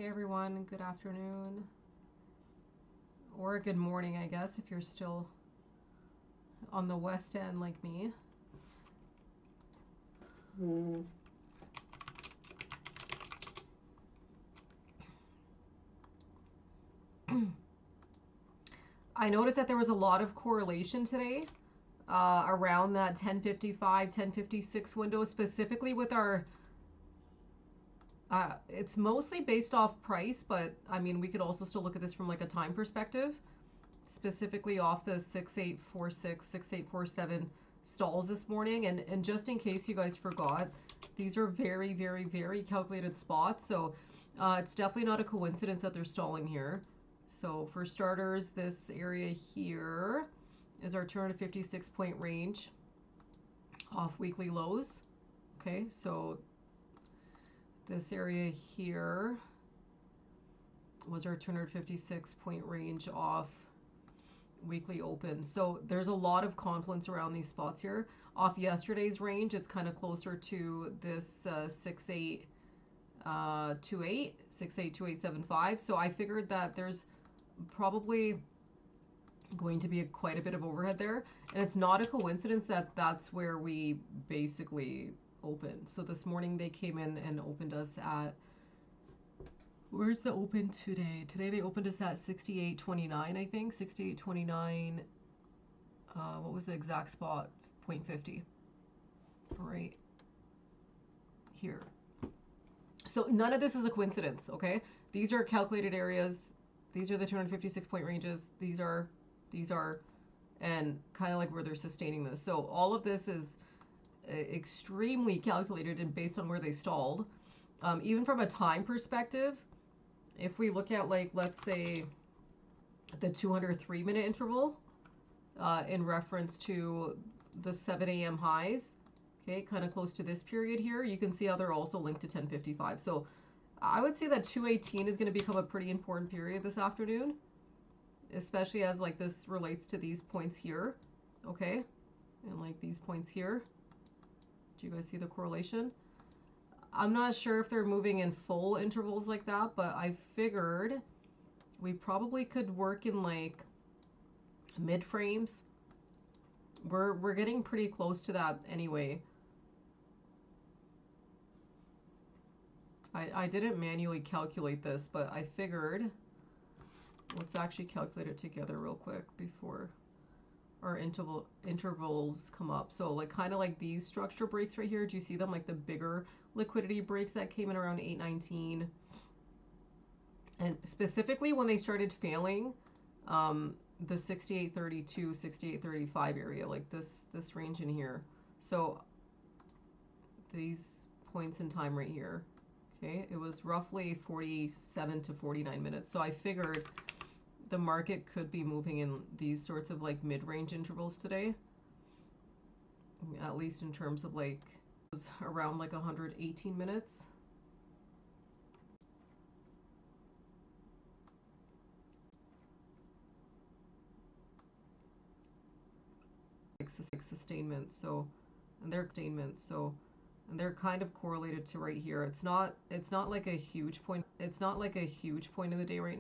Hey everyone, good afternoon. Or good morning, I guess, if you're still on the West End like me. I noticed that there was a lot of correlation today around that 1055, 1056 window, specifically with our it's mostly based off price, but I mean, we could also still look at this from like a time perspective, specifically off the 6846, 6847 stalls this morning. And just in case you guys forgot, these are very, very, very calculated spots. So it's definitely not a coincidence that they're stalling here. So for starters, this area here is our 256 point range off weekly lows. Okay, so this area here was our 256 point range off weekly open. So there's a lot of confluence around these spots here. Off yesterday's range, it's kind of closer to this 6828, 682875. So I figured that there's probably going to be quite a bit of overhead there, and it's not a coincidence that that's where we basically opened. So this morning they came in and opened us at, where's the open today? Today they opened us at 68.29, I think. 68.29. What was the exact spot? 0.50. Right here. So none of this is a coincidence, okay? These are calculated areas. These are the 256 point ranges. These are, and kind of like where they're sustaining this. So all of this is extremely calculated and based on where they stalled. Even from a time perspective, if we look at, like, let's say the 203 minute interval in reference to the 7 a.m. highs, okay, kind of close to this period here, you can see how they're also linked to 1055. So I would say that 218 is going to become a pretty important period this afternoon, especially as like this relates to these points here, okay, and like these points here. Do you guys see the correlation? I'm not sure if they're moving in full intervals like that, but I figured we probably could work in like mid frames. We're getting pretty close to that anyway. I didn't manually calculate this, but I figured, let's actually calculate it together real quick before our intervals come up. So like kind of like these structure breaks right here. Do you see them? Like the bigger liquidity breaks that came in around 819. And specifically when they started failing the 6832, 6835 area, like this range in here. So these points in time right here. Okay, it was roughly 47 to 49 minutes. So I figured the market could be moving in these sorts of like mid-range intervals today, at least in terms of like around like 118 minutes. Like sustainment, so and they're kind of correlated to right here. It's not like a huge point. It's not like a huge point in the day right now.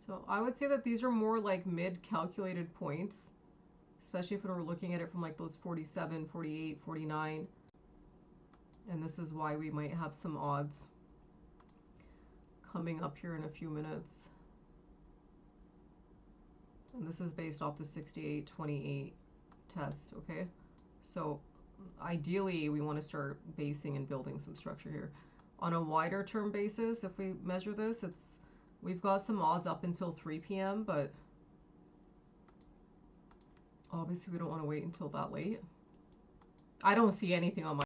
So I would say that these are more like mid-calculated points, especially if we're looking at it from like those 47, 48, 49. And this is why we might have some odds coming up here in a few minutes. And this is based off the 6828 test, okay? So ideally we want to start basing and building some structure here. On a wider term basis, if we measure this, we've got some odds up until 3 p.m., but obviously we don't want to wait until that late. I don't see anything on my